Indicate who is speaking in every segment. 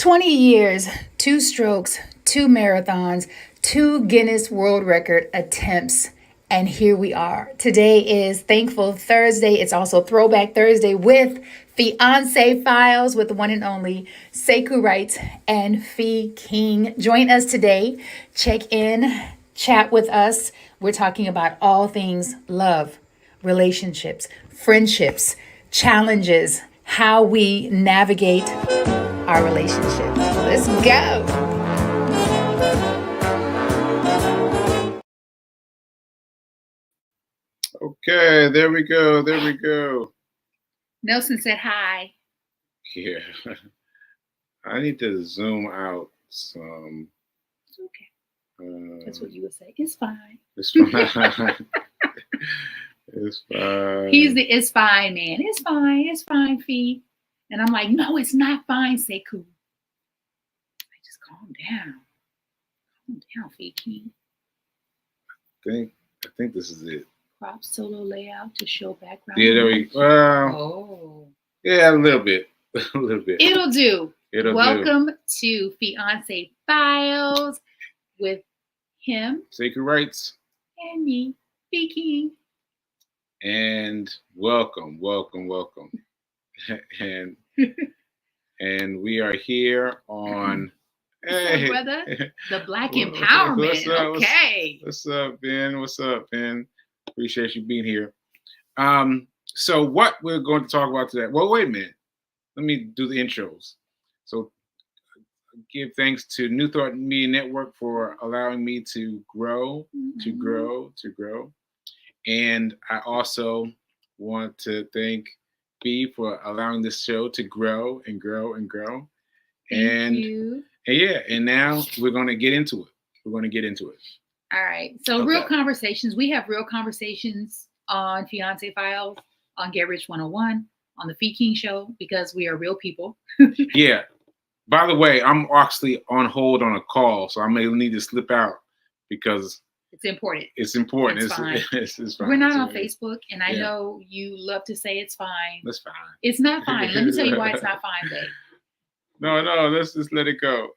Speaker 1: 20 years, two strokes, two marathons, two Guinness World Record attempts. And here we are. Today is Thankful Thursday. It's also Throwback Thursday with Fiance Files with the one and only Sekou Wright and Fee King. Join us today. Check in, chat with us. We're talking about all things love, relationships, friendships, challenges, how we navigate our relationship. Let's go.
Speaker 2: Okay, there we go. There we go.
Speaker 1: Nelson said hi.
Speaker 2: Yeah. I need to zoom out some.
Speaker 1: It's okay. That's what you would say. It's fine.
Speaker 2: It's fine. It's fine.
Speaker 1: He's the it's fine man. It's fine. It's fine, Fee. And I'm like, no, it's not fine, Sekou. I just calm down. Calm down, Fee King.
Speaker 2: I think this is it.
Speaker 1: Crop solo layout to show background.
Speaker 2: Yeah, there we go.
Speaker 1: Oh.
Speaker 2: Yeah, a little bit. A little bit.
Speaker 1: It'll do. Welcome
Speaker 2: do.
Speaker 1: to Fiance Files with him.
Speaker 2: Sekou Wrights.
Speaker 1: And me, Fee King.
Speaker 2: And welcome. and we are here on
Speaker 1: What's up, brother? The Black Empowerment.
Speaker 2: What's up, Ben? What's up, Ben? Appreciate you being here. So what we're going to talk about today. Well, wait a minute. Let me do the intros. So give thanks to New Thought Media Network for allowing me to grow, to grow. And I also want to thank Fee for allowing this show to grow and grow and grow.
Speaker 1: Thank you.
Speaker 2: And yeah, and now we're going to get into it.
Speaker 1: All right. So real conversations. We have real conversations on Fiance Files, on Get Rich 101, on the Fee King Show, because we are real people.
Speaker 2: Yeah. By the way, I'm actually on hold on a call, so I may need to slip out because
Speaker 1: it's important.
Speaker 2: It's important.
Speaker 1: It's fine.
Speaker 2: It's fine.
Speaker 1: We're not on Facebook, and I know you love to say it's fine.
Speaker 2: That's fine.
Speaker 1: It's not fine. Let me tell you why it's not fine, babe.
Speaker 2: No, let's just let it go.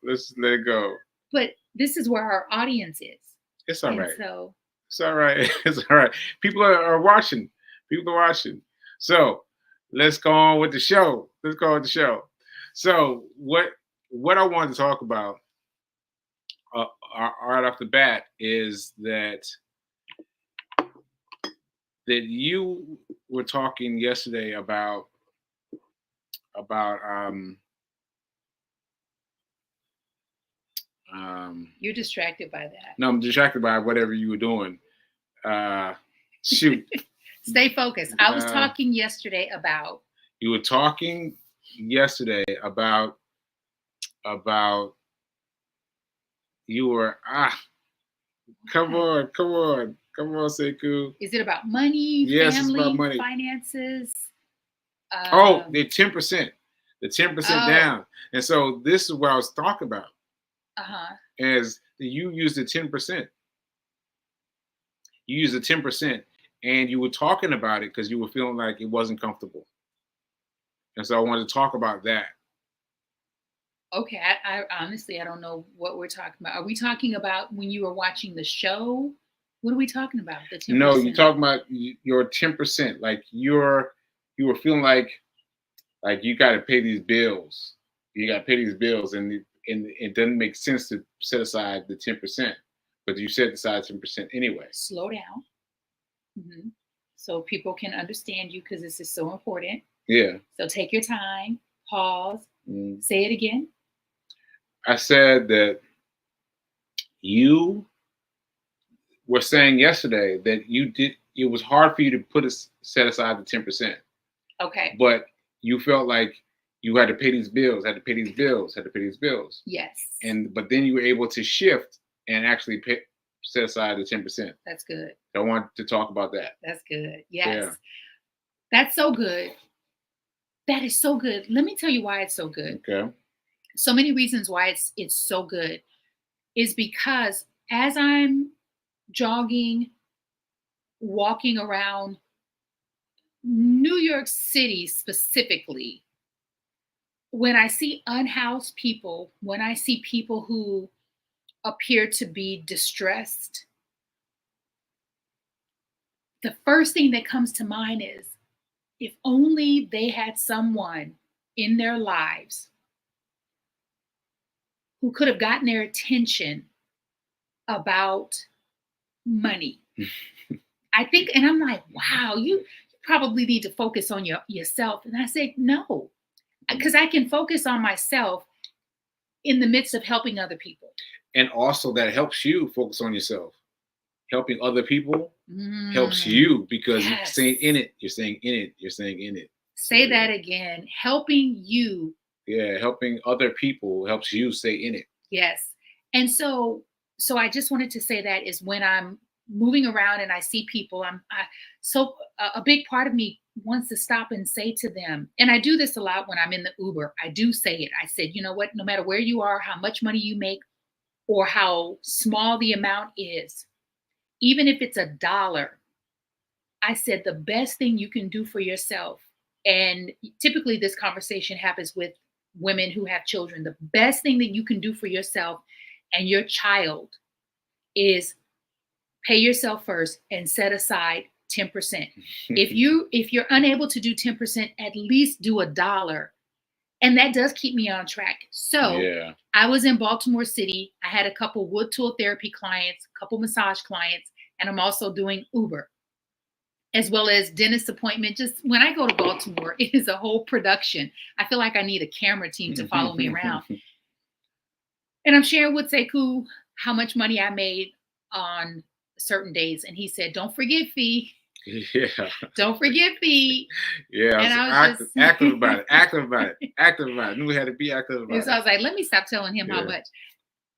Speaker 1: But this is where our audience is.
Speaker 2: It's all right.
Speaker 1: So
Speaker 2: it's all right. It's all right. People are watching. So let's go on with the show. So what I wanted to talk about right off the bat is that you were talking yesterday about
Speaker 1: you're distracted by that.
Speaker 2: No, I'm distracted by whatever you were doing. Shoot.
Speaker 1: Stay focused. I was talking yesterday about.
Speaker 2: You were talking yesterday about you were come on, Sekou.
Speaker 1: Is it about money?
Speaker 2: Yes,
Speaker 1: family,
Speaker 2: it's about money.
Speaker 1: Finances.
Speaker 2: The 10%. The 10% down. And so this is what I was talking about. As you use the 10%. You use the 10%, and you were talking about it because you were feeling like it wasn't comfortable. And so I wanted to talk about that.
Speaker 1: Okay, I honestly, I don't know what we're talking about. Are we talking about when you were watching the show? What are we talking about? The 10%?
Speaker 2: No, you're talking about your 10%. Like you were feeling like you got to pay these bills. And it doesn't make sense to set aside the 10%, but you set aside 10% anyway.
Speaker 1: Slow down. Mm-hmm. So people can understand you because this is so important.
Speaker 2: Yeah.
Speaker 1: So take your time, pause, say it again.
Speaker 2: I said that you were saying yesterday that it was hard for you to set aside the 10%.
Speaker 1: Okay.
Speaker 2: But you felt like you had to pay these bills,
Speaker 1: Yes.
Speaker 2: But then you were able to shift and actually set aside the 10%.
Speaker 1: That's good.
Speaker 2: I want to talk about that.
Speaker 1: That's good. Yes.
Speaker 2: Yeah.
Speaker 1: That's so good. That is so good. Let me tell you why it's so good.
Speaker 2: Okay.
Speaker 1: So many reasons why it's so good is because as I'm jogging, walking around New York City specifically, when I see unhoused people, when I see people who appear to be distressed, the first thing that comes to mind is if only they had someone in their lives who could have gotten their attention about money. I think, and I'm like, wow, you probably need to focus on yourself. And I said, no, because I can focus on myself in the midst of helping other people.
Speaker 2: And also that helps you focus on yourself. Helping other people helps you because you're staying in it. You're staying in it. You're staying in it.
Speaker 1: Say that again. Helping you.
Speaker 2: Yeah, helping other people helps you stay in it.
Speaker 1: Yes. And so I just wanted to say that is when I'm moving around and I see people, a big part of me wants to stop and say to them, and I do this a lot when I'm in the Uber. I do say it. I said, you know what, no matter where you are, how much money you make, or how small the amount is, even if it's $1, I said the best thing you can do for yourself, and typically this conversation happens with women who have children, the best thing that you can do for yourself and your child is pay yourself first and set aside 10%. If you're unable to do 10%, at least do $1. And that does keep me on track. So yeah. I was in Baltimore City. I had a couple wood tool therapy clients, a couple massage clients, and I'm also doing Uber, as well as dentist appointment. Just when I go to Baltimore, it is a whole production. I feel like I need a camera team to follow me around. And I'm sharing with Sekou how much money I made on certain days. And he said, don't forget fee.
Speaker 2: Yeah.
Speaker 1: Don't forget fee.
Speaker 2: Yeah. And I was active about it. Active about it. Knew we had to be active about it.
Speaker 1: So I was like, let me stop telling him how much.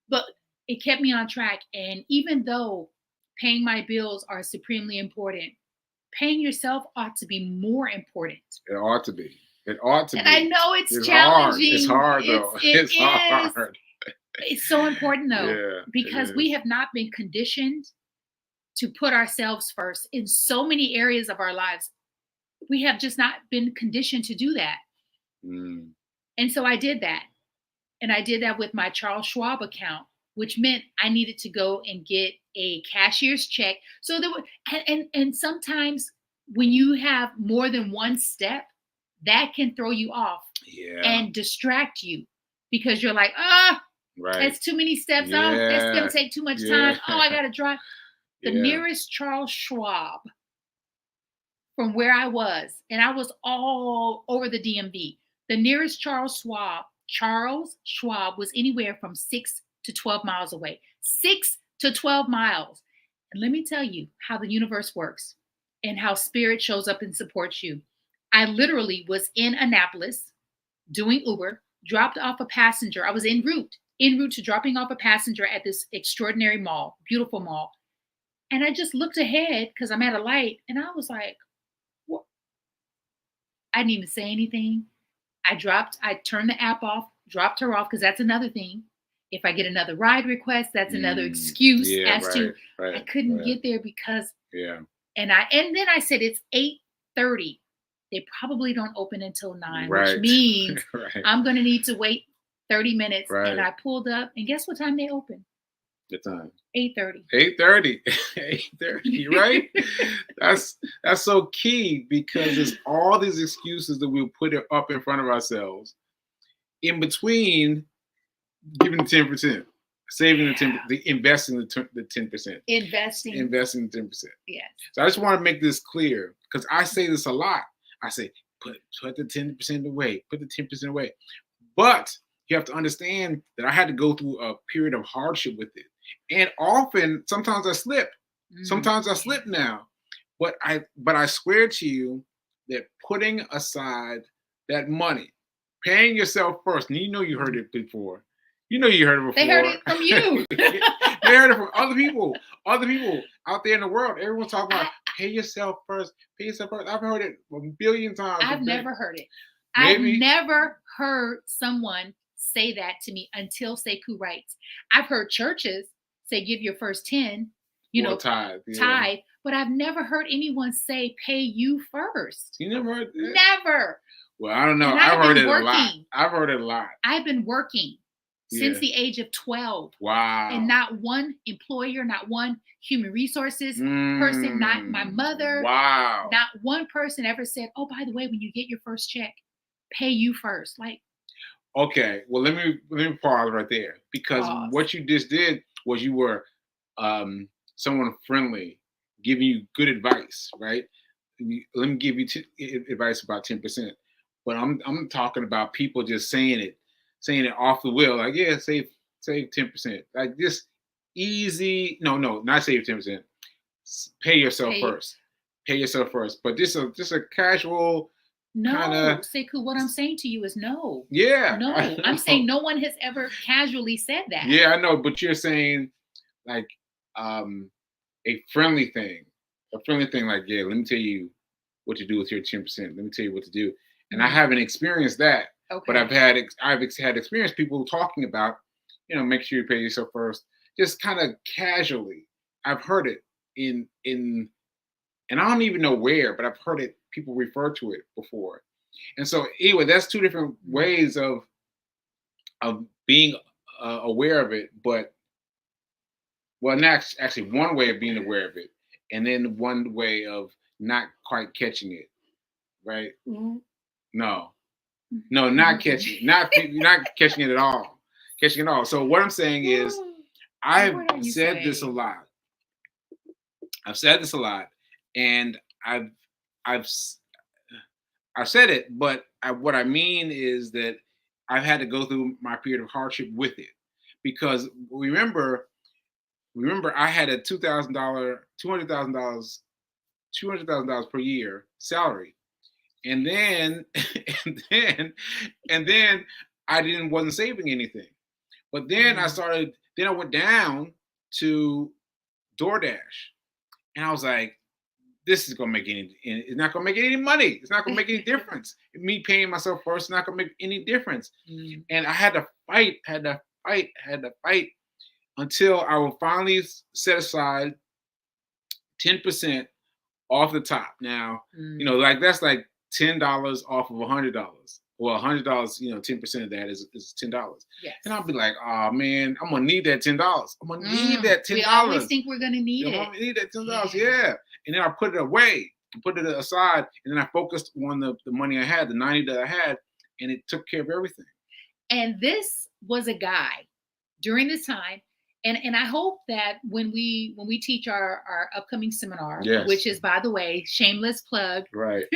Speaker 1: But it kept me on track. And even though paying my bills are supremely important, paying yourself ought to be more important.
Speaker 2: It ought to be. It ought to
Speaker 1: and
Speaker 2: be.
Speaker 1: And I know it's challenging.
Speaker 2: It's hard, though. It's hard.
Speaker 1: It's so important, though, because we have not been conditioned to put ourselves first in so many areas of our lives. We have just not been conditioned to do that. And so I did that. And I did that with my Charles Schwab account, which meant I needed to go and get a cashier's check. So there were, and sometimes when you have more than one step, that can throw you off and distract you because you're like, that's too many steps. Oh, that's going to take too much time. Oh, I got to drive. The nearest Charles Schwab from where I was, and I was all over the DMV, the nearest Charles Schwab was anywhere from 6 to 12 miles away. 6 to 12 miles. And let me tell you how the universe works and how spirit shows up and supports you. I literally was in Annapolis doing Uber, dropped off a passenger. I was en route to dropping off a passenger at this extraordinary mall, beautiful mall. And I just looked ahead because I'm at a light and I was like, what? I didn't even say anything. I turned the app off, dropped her off, because that's another thing. If I get another ride request, that's another excuse I couldn't get there because and then I said it's 8:30. They probably don't open until 9, which means I'm gonna need to wait 30 minutes. And I pulled up, and guess what time they open?
Speaker 2: The time.
Speaker 1: 8:30.
Speaker 2: 8:30. 8:30, right? That's so key because it's all these excuses that we put up in front of ourselves in between giving the 10%, saving the 10%, investing the 10%. Investing the 10%.
Speaker 1: Yeah.
Speaker 2: So I just want to make this clear because I say this a lot. I say, put the 10% away, put the 10% away. But you have to understand that I had to go through a period of hardship with it. And often, sometimes I slip. Sometimes I slip now. But I swear to you that putting aside that money, paying yourself first, and you heard it before. You heard it before.
Speaker 1: They heard it from you.
Speaker 2: They heard it from other people out there in the world. Everyone's talking about pay yourself first. Pay yourself first. I've heard it a billion times.
Speaker 1: I've never heard it. I've never heard someone say that to me until Sekou writes. I've heard churches say give your first 10, tithe, But I've never heard anyone say pay you first.
Speaker 2: You never heard that?
Speaker 1: Never.
Speaker 2: Well, I don't know.
Speaker 1: And
Speaker 2: I've heard
Speaker 1: been
Speaker 2: it a lot.
Speaker 1: working.
Speaker 2: I've heard it a lot.
Speaker 1: I've been working since
Speaker 2: Yeah.
Speaker 1: the age of 12.
Speaker 2: Wow.
Speaker 1: And not one employer, not one human resources person, not my mother.
Speaker 2: Wow.
Speaker 1: Not one person ever said, oh, by the way, when you get your first check, pay you first. Like,
Speaker 2: okay, well, let me pause right there, because what you just did was you were someone friendly giving you good advice, right? Let me give you advice about 10%, but I'm talking about people just saying it off the wheel, like, yeah, save 10%, like this easy. No, not save 10%. Pay yourself first. Pay yourself first. But just a casual.
Speaker 1: No,
Speaker 2: kinda,
Speaker 1: Sekou, what I'm saying to you is no.
Speaker 2: Yeah.
Speaker 1: No, I'm saying no one has ever casually said that.
Speaker 2: Yeah, I know, but you're saying like a friendly thing. A friendly thing, like, yeah, let me tell you what to do with your 10%. Let me tell you what to do. And I haven't experienced that. Okay. But I've had experience people talking about, make sure you pay yourself first. Just kind of casually. I've heard it in and I don't even know where, but I've heard it, people refer to it before. And so anyway, that's two different ways of being aware of it. But, well, not actually one way of being aware of it, and then one way of not quite catching it, right? Mm-hmm. No, not catching, not catching it at all, catching it all. So what I'm saying is, I've said this a lot. I've said this a lot, and I've said it, but what I mean is that I've had to go through my period of hardship with it, because remember, I had a $200,000 per year salary, and then I wasn't saving anything. But then I went down to DoorDash, and I was like, this is gonna make it's not gonna make any money. It's not gonna make any difference. Me paying myself first is not gonna make any difference. And I had to fight until I will finally set aside 10% off the top. Now, like that's like $10 off of $100. Well, $100, 10% of that is $10. Yes. And I'll be like, oh man, I'm gonna need that $10. I'm gonna need that $10.
Speaker 1: We always think we're gonna need it.
Speaker 2: I'm gonna need that $10. Yeah. And then I put it away, put it aside, and then I focused on the money I had, the 90 that I had, and it took care of everything.
Speaker 1: And this was a guy during this time. And I hope that when we teach our upcoming seminar, yes, which is, by the way, shameless plug,
Speaker 2: right.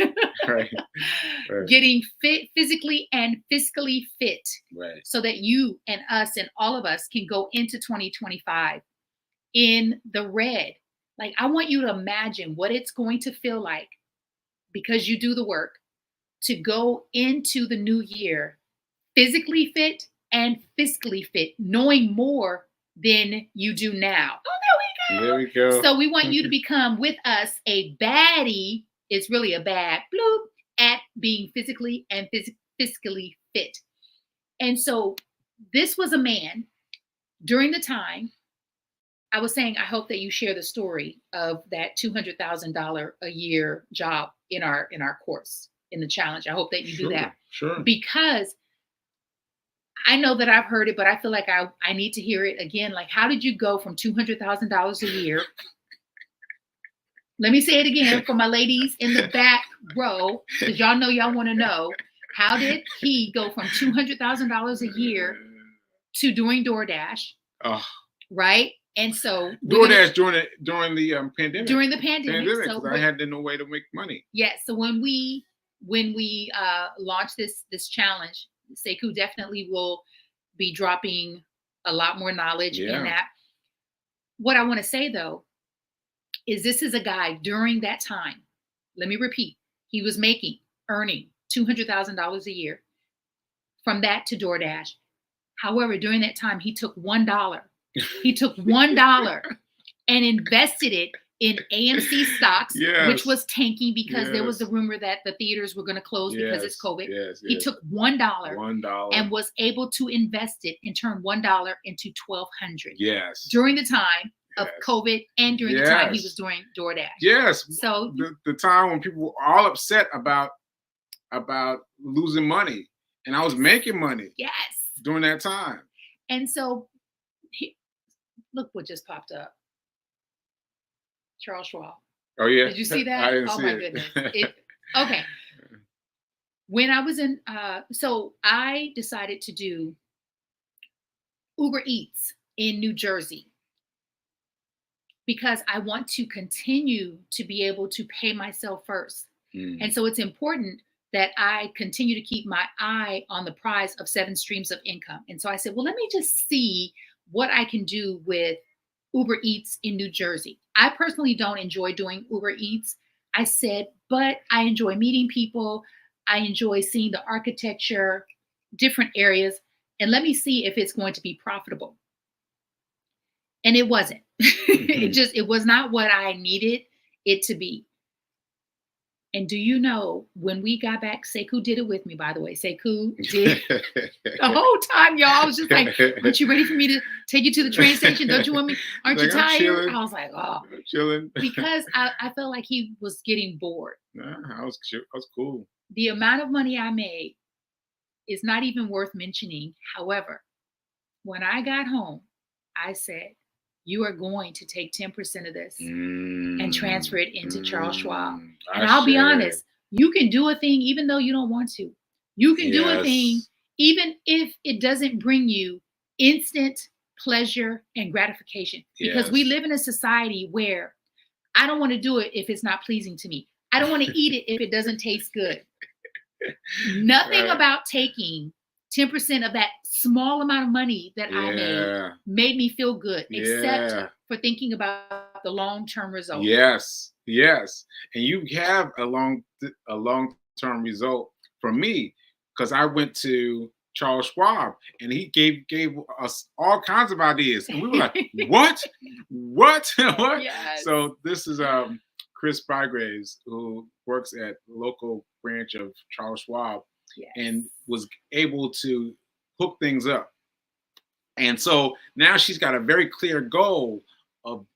Speaker 1: Getting fit, physically and fiscally fit,
Speaker 2: right,
Speaker 1: so that you and us and all of us can go into 2025 in the red. Like, I want you to imagine what it's going to feel like, because you do the work, to go into the new year physically fit and fiscally fit, knowing more than you do now. Oh,
Speaker 2: there we go.
Speaker 1: So we want you to become with us a baddie. It's really a bad bloop at being physically and fiscally fit. And so this was a man during the time. I was saying, I hope that you share the story of that $200,000 a year job in our course, in the challenge. I hope that you do that.
Speaker 2: Sure.
Speaker 1: Because I know that I've heard it, but I feel like I need to hear it again. Like, how did you go from $200,000 a year? Let me say it again for my ladies in the back row, because y'all know y'all want to know. How did he go from $200,000 a year to doing DoorDash?
Speaker 2: Oh.
Speaker 1: Right? And so
Speaker 2: DoorDash during the pandemic.
Speaker 1: During the pandemic,
Speaker 2: so I had no way to make money.
Speaker 1: Yeah. So when we launched this challenge, Sekou definitely will be dropping a lot more knowledge in that. What I want to say, though, is this is a guy during that time. Let me repeat. He was earning $200,000 a year, from that to DoorDash. However, during that time, he took $1. He took $1 and invested it in AMC stocks, yes, which was tanking because there was the rumor that the theaters were going to close because it's COVID.
Speaker 2: Yes.
Speaker 1: He took $1 and was able to invest it and turn $1 into $1,200.
Speaker 2: Yes.
Speaker 1: During the time of COVID and during the time he was doing DoorDash.
Speaker 2: Yes.
Speaker 1: So
Speaker 2: the time when people were all upset about losing money, and I was making money.
Speaker 1: Yes.
Speaker 2: During that time.
Speaker 1: And so, look what just popped up. Charles Schwab.
Speaker 2: Oh yeah.
Speaker 1: Did you see that?
Speaker 2: I didn't
Speaker 1: oh
Speaker 2: see
Speaker 1: my
Speaker 2: it.
Speaker 1: goodness. Okay. When I was in, so I decided to do Uber Eats in New Jersey because I want to continue to be able to pay myself first. And so it's important that I continue to keep my eye on the prize of 7 streams of income. And so I said, well, let me just see what I can do with Uber Eats in New Jersey. I personally don't enjoy doing Uber Eats. I said, but I enjoy meeting people. I enjoy seeing the architecture, different areas, and let me see if it's going to be profitable. And it wasn't. It was not what I needed it to be. And do you know, when we got back, Sekou did it with me, by the way. Sekou did the whole time, y'all. I was just like, aren't you ready for me to take you to the train station? Don't you want me? Aren't you tired? I was like, oh.
Speaker 2: I'm chilling.
Speaker 1: Because I felt like he was getting bored.
Speaker 2: Nah, I was cool.
Speaker 1: The amount of money I made is not even worth mentioning. However, when I got home, I said, you are going to take 10% of this and transfer it into Charles Schwab. And I'll be honest, you can do a thing even though you don't want to. You can do a thing even if it doesn't bring you instant pleasure and gratification. Because we live in a society where I don't want to do it if it's not pleasing to me. I don't want to eat it if it doesn't taste good. Nothing about taking 10% of that small amount of money that I made me feel good, except for thinking about the long-term result.
Speaker 2: Yes. And you have a long-term result for me, because I went to Charles Schwab and he gave us all kinds of ideas. And we were like, what? What?
Speaker 1: Yes.
Speaker 2: So this is Chris Bygraves, who works at local branch of Charles Schwab.
Speaker 1: Yes.
Speaker 2: And was able to hook things up. And so now she's got a very clear goal of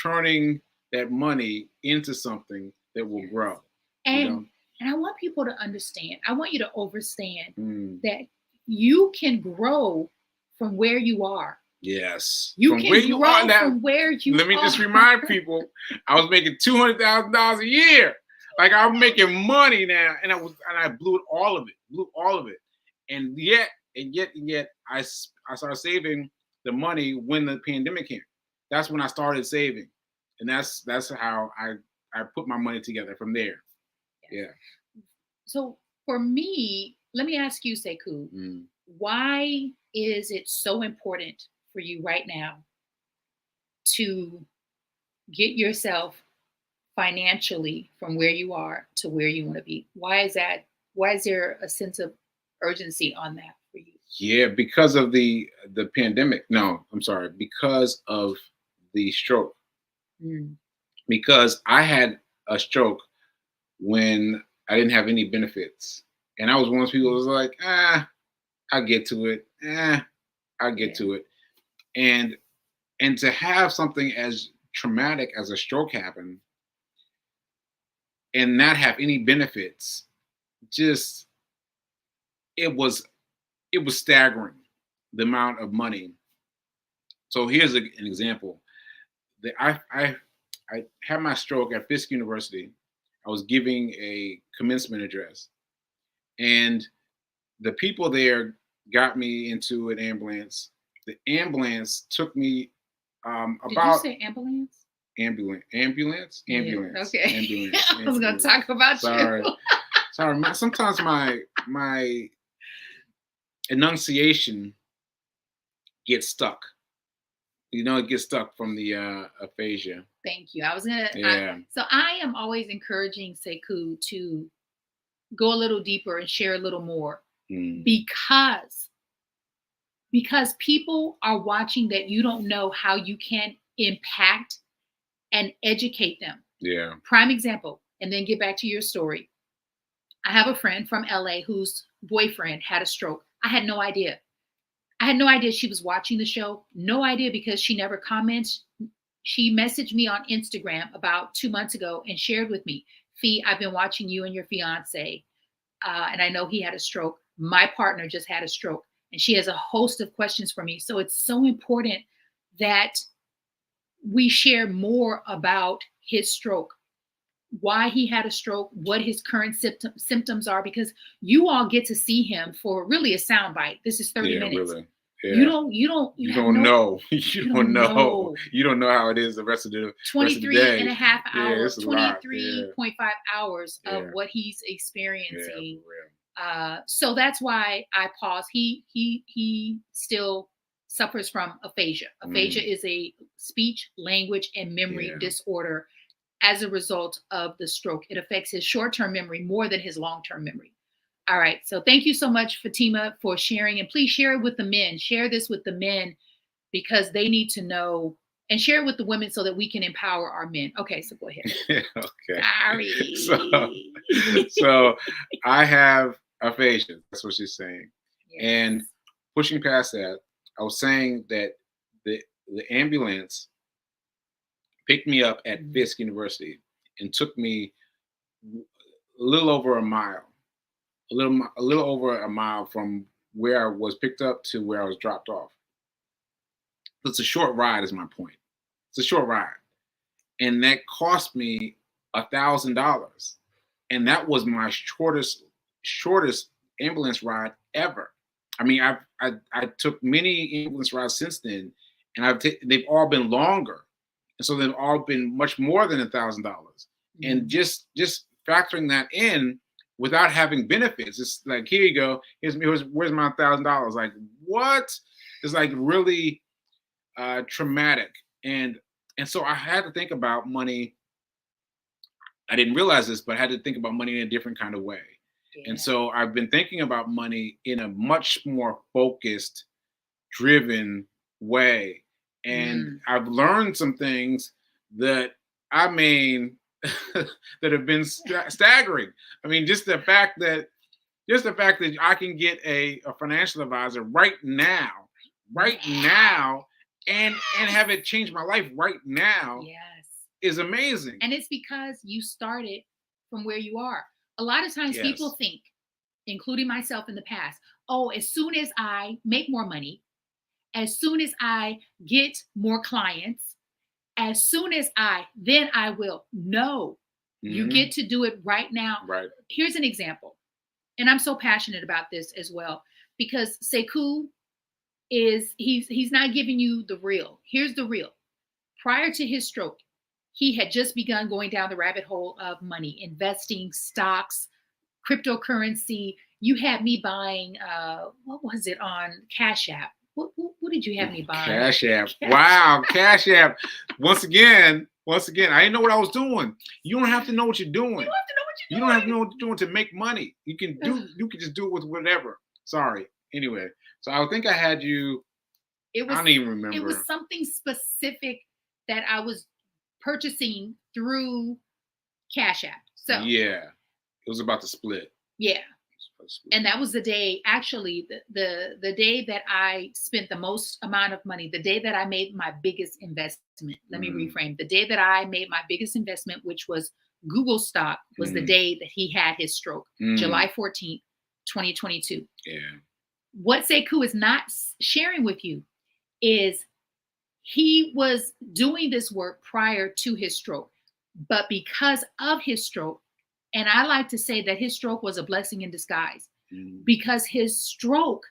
Speaker 2: turning that money into something that will grow.
Speaker 1: And I want people to understand, I want you to understand that you can grow from where you are.
Speaker 2: Yes.
Speaker 1: You can grow from where you are.
Speaker 2: Let me just remind people, I was making $200,000 a year. Like, I'm making money now, and I blew all of it. And yet I started saving the money when the pandemic came. That's when I started saving. And that's how I put my money together from there. Yeah.
Speaker 1: So for me, let me ask you, Sekou, why is it so important for you right now to get yourself financially from where you are to where you want to be? Why is that? Why is there a sense of urgency on that for you?
Speaker 2: Yeah, because of the pandemic. No, I'm sorry. Because of the stroke. Because I had a stroke when I didn't have any benefits. And I was one of those people who was like, I'll get to it. I'll get to it. And to have something as traumatic as a stroke happen and not have any benefits, just it was staggering, the amount of money. So here's an example. I had my stroke at Fisk University. I was giving a commencement address, and the people there got me into an ambulance. The ambulance took me about.
Speaker 1: Did you say ambulance?
Speaker 2: Ambulance.
Speaker 1: Yeah. Okay.
Speaker 2: Ambulance.
Speaker 1: I was going to talk about
Speaker 2: Sorry.
Speaker 1: you.
Speaker 2: Sorry. Sometimes my enunciation gets stuck. It gets stuck from the aphasia.
Speaker 1: Thank you. I was gonna.
Speaker 2: Yeah.
Speaker 1: So I am always encouraging Sekou to go a little deeper and share a little more, because people are watching that you don't know how you can impact and educate them.
Speaker 2: Yeah.
Speaker 1: Prime example, and then get back to your story. I have a friend from LA whose boyfriend had a stroke. I had no idea. She was watching the show. No idea, because she never comments. she messaged me on Instagram about 2 months ago and shared with me, Fee, I've been watching you and your fiance, and I know he had a stroke. My partner just had a stroke, and she has a host of questions for me. So it's so important that we share more about his stroke, why he had a stroke, what his current symptoms are, because you all get to see him for really a soundbite. This is 30
Speaker 2: Yeah,
Speaker 1: minutes.
Speaker 2: really. Yeah.
Speaker 1: You don't
Speaker 2: know.
Speaker 1: You don't know.
Speaker 2: You don't know how it is the rest of the
Speaker 1: 23 and a half
Speaker 2: Yeah,
Speaker 1: hours,
Speaker 2: it's a lot.
Speaker 1: 23.5 hours of
Speaker 2: Yeah.
Speaker 1: what he's
Speaker 2: Yeah,
Speaker 1: experiencing.
Speaker 2: for real.
Speaker 1: So that's why I pause. He still suffers from aphasia. Aphasia is a speech, language, and memory disorder as a result of the stroke. It affects his short-term memory more than his long-term memory. All right. So thank you so much, Fatima, for sharing. And please share it with the men. Share this with the men because they need to know, and share it with the women so that we can empower our men. Okay, so go ahead.
Speaker 2: Okay.
Speaker 1: Sorry.
Speaker 2: So I have aphasia. That's what she's saying.
Speaker 1: Yes.
Speaker 2: And pushing past that, I was saying that the ambulance picked me up at Fisk University and took me a little over a mile, a little over a mile from where I was picked up to where I was dropped off. It's a short ride, is my point. It's a short ride, and that cost me $1,000, and that was my shortest ambulance ride ever. I mean, I took many ambulance rides since then, and they've all been longer, and so they've all been much more than $1,000. And just factoring that in without having benefits, it's like, here you go, where's my $1,000? Like, what? It's like really traumatic, and so I had to think about money. I didn't realize this, but I had to think about money in a different kind of way. And so I've been thinking about money in a much more focused, driven way. And I've learned some things that, I mean, that have been staggering. I mean, just the fact that I can get a financial advisor right now, and have it change my life right now.
Speaker 1: Yes.
Speaker 2: Is amazing.
Speaker 1: And it's because you started from where you are. A lot of times people think, including myself in the past, oh, as soon as I make more money, as soon as I get more clients, as soon as then I will. No, you get to do it right now.
Speaker 2: Right.
Speaker 1: Here's an example. And I'm so passionate about this as well, because Sekou he's not giving you the real. Here's the real. Prior to his stroke, he had just begun going down the rabbit hole of money, investing, stocks, cryptocurrency. You had me buying, what was it on Cash App? What did you have me buying?
Speaker 2: Cash App. Wow, Cash App. Once again, I didn't know what I was doing. You don't have to know what you're doing. You don't have to know what you're doing to make money. You can just do it with whatever. Sorry. Anyway, so I think I had you. I don't even remember.
Speaker 1: It was something specific that I was purchasing through Cash App. So
Speaker 2: yeah, it was about to split.
Speaker 1: Yeah. And that was the day, actually, the day that I spent the most amount of money, the day that I made my biggest investment. Let me reframe. The day that I made my biggest investment, which was Google stock, was the day that he had his stroke, July 14th, 2022.
Speaker 2: Yeah.
Speaker 1: What Sekou is not sharing with you is he was doing this work prior to his stroke, but because of his stroke, and I like to say that his stroke was a blessing in disguise, because his stroke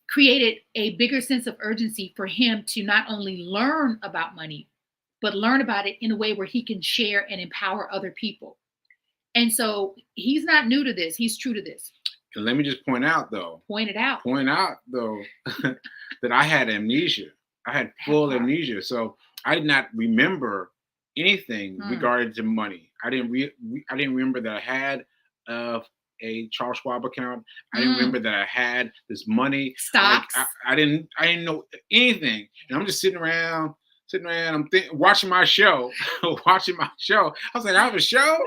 Speaker 1: created a bigger sense of urgency for him to not only learn about money, but learn about it in a way where he can share and empower other people. And so he's not new to this. He's true to this.
Speaker 2: And let me just point out, though, that I had amnesia. I had full amnesia. So I did not remember anything regarding to money. I didn't remember that I had a Charles Schwab account. I didn't remember that I had this money.
Speaker 1: Stocks.
Speaker 2: Like, I didn't know anything. And I'm just sitting around. I'm watching my show. Watching my show. I was like, I have a show?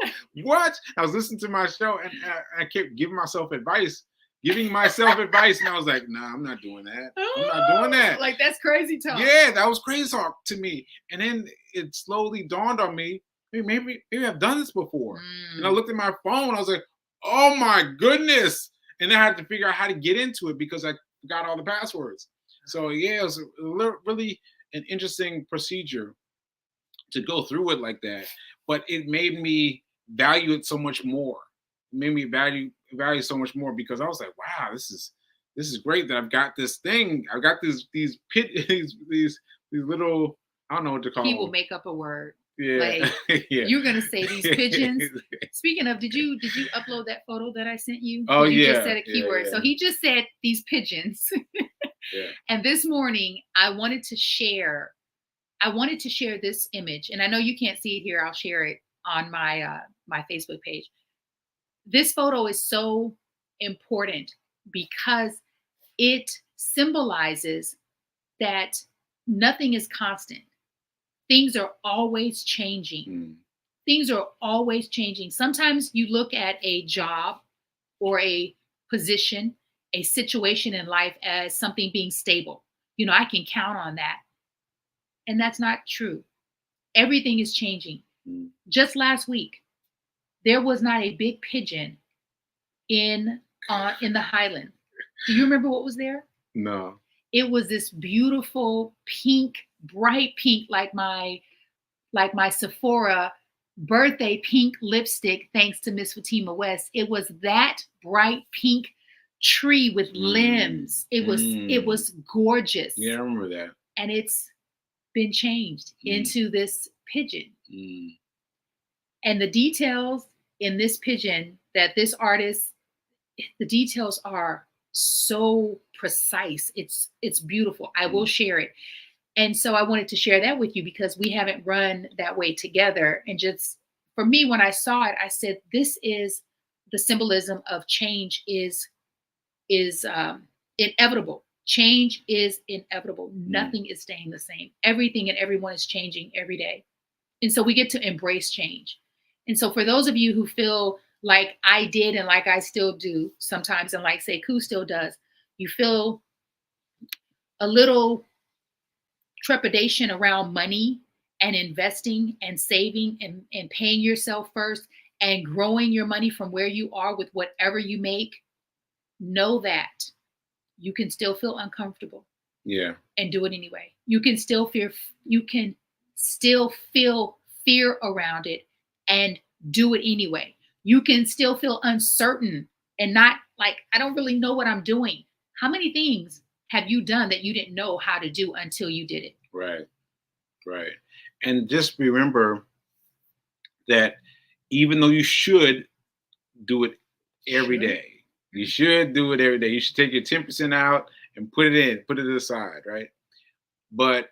Speaker 2: What? I was listening to my show, and I kept giving myself advice. giving myself advice, and I was like, nah, I'm not doing that. I'm not doing that.
Speaker 1: Like, that's crazy talk.
Speaker 2: Yeah, that was crazy talk to me. And then it slowly dawned on me, hey, maybe I've done this before. And I looked at my phone, I was like, oh my goodness. And I had to figure out how to get into it because I forgot all the passwords. So yeah, it was really an interesting procedure to go through it like that. But it made me value it so much more. It made me value so much more because I was like, wow, this is great that I've got this thing. I've got these these little, I don't know what to call
Speaker 1: People
Speaker 2: them.
Speaker 1: make up a word.
Speaker 2: Yeah.
Speaker 1: Like,
Speaker 2: yeah.
Speaker 1: you're gonna say these pigeons. Speaking of, did you upload that photo that I sent you?
Speaker 2: Oh
Speaker 1: you
Speaker 2: yeah.
Speaker 1: just said a keyword.
Speaker 2: Yeah.
Speaker 1: So he just said these pigeons.
Speaker 2: Yeah.
Speaker 1: And this morning I wanted to share this image. And I know you can't see it here. I'll share it on my my Facebook page. This photo is so important because it symbolizes that nothing is constant. Things are always changing. Things are always changing. Sometimes you look at a job or a position, a situation in life as something being stable. You know, I can count on that. And that's not true. Everything is changing. Just last week, there was not a big pigeon in the Highland. Do you remember what was there?
Speaker 2: No.
Speaker 1: It was this beautiful pink, bright pink, like my Sephora birthday pink lipstick, thanks to Miss Fatima West. It was that bright pink tree with limbs. It was gorgeous.
Speaker 2: Yeah, I remember that.
Speaker 1: And it's been changed into this pigeon. And the details in this pigeon that this artist, the details are so precise. It's beautiful. I will share it. And so I wanted to share that with you because we haven't run that way together. And just for me, when I saw it, I said, this is the symbolism of change is inevitable. Change is inevitable. Nothing is staying the same. Everything and everyone is changing every day. And so we get to embrace change. And so for those of you who feel like I did and like I still do sometimes, and like Sekou still does, you feel a little trepidation around money and investing and saving and paying yourself first and growing your money from where you are with whatever you make, know that you can still feel uncomfortable.
Speaker 2: Yeah.
Speaker 1: And do it anyway. You can still feel fear around it and do it anyway. You can still feel uncertain and not like, I don't really know what I'm doing. How many things have you done that you didn't know how to do until you did it?
Speaker 2: Right. Right. And just remember that even though you should do it every day, you should do it every day. You should take your 10% out and put it aside, right? But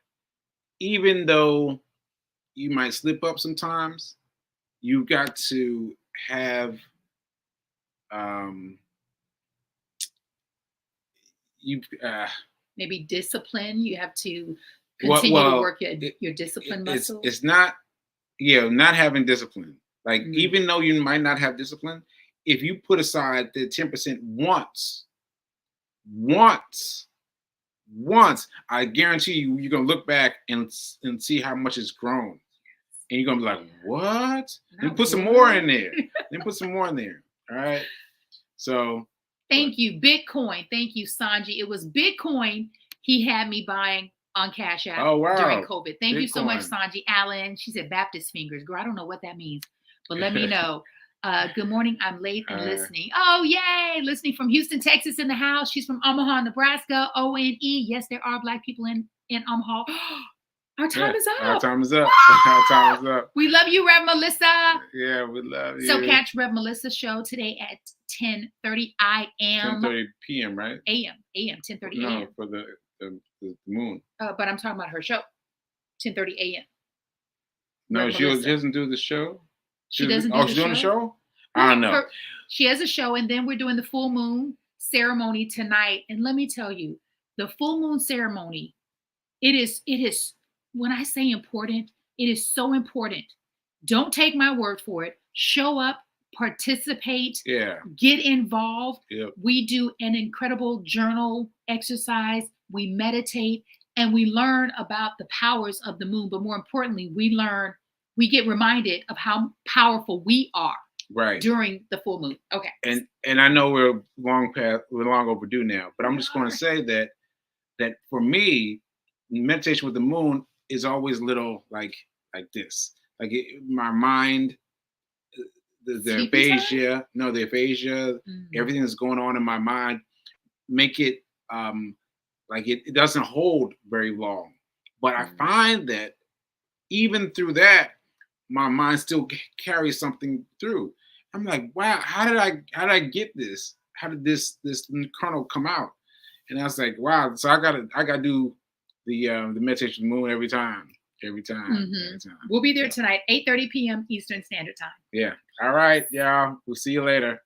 Speaker 2: even though you might slip up sometimes, you've got to have
Speaker 1: maybe discipline. You have to continue to work your discipline muscle.
Speaker 2: It's not, not having discipline. Like, even though you might not have discipline, if you put aside the 10% once, I guarantee you're gonna look back and see how much it's grown, and you're gonna be like, "What?" Then put some more in there. All right. So,
Speaker 1: thank you, Bitcoin. Thank you, Sanji. It was Bitcoin he had me buying on Cash App during COVID. Thank you so much, Sanji. Allen, she said Baptist fingers. Girl, I don't know what that means, but let me know. Good morning. I'm late and listening. Oh, yay. Listening from Houston, Texas in the house. She's from Omaha, Nebraska. ONE. Yes, there are Black people in Omaha. Our time is up.
Speaker 2: Our time is up. Our time is up.
Speaker 1: We love you, Rev Melissa.
Speaker 2: Yeah, we love you.
Speaker 1: So catch Rev Melissa's show today at 10:30 a.m.
Speaker 2: 10:30 p.m., right?
Speaker 1: A.m. 10:30 a.m.
Speaker 2: No, for the moon.
Speaker 1: But I'm talking about her show. 10:30 a.m.
Speaker 2: No, she doesn't do the show.
Speaker 1: She doesn't do the show.
Speaker 2: She's doing the show? I don't know.
Speaker 1: She has a show, and then we're doing the full moon ceremony tonight. And let me tell you, the full moon ceremony, it is, when I say important, it is so important. Don't take my word for it. Show up participate,
Speaker 2: Yeah.
Speaker 1: get involved.
Speaker 2: Yep.
Speaker 1: We do an incredible journal exercise. We meditate and we learn about the powers of the moon. But more importantly, we get reminded of how powerful we are
Speaker 2: Right.
Speaker 1: during the full moon. Okay.
Speaker 2: And I know we're long overdue now, but I'm just going to say that for me, meditation with the moon is always little like this. Like my mind, the aphasia, everything that's going on in my mind, make it like it doesn't hold very long. But I find that even through that, my mind still carries something through. I'm like, wow, how did I get this? How did this kernel come out? And I was like, wow. So I gotta do the meditation moon every time. Every time.
Speaker 1: We'll be there tonight, 8:30 p.m. Eastern Standard Time.
Speaker 2: Yeah. All right, y'all. We'll see you later.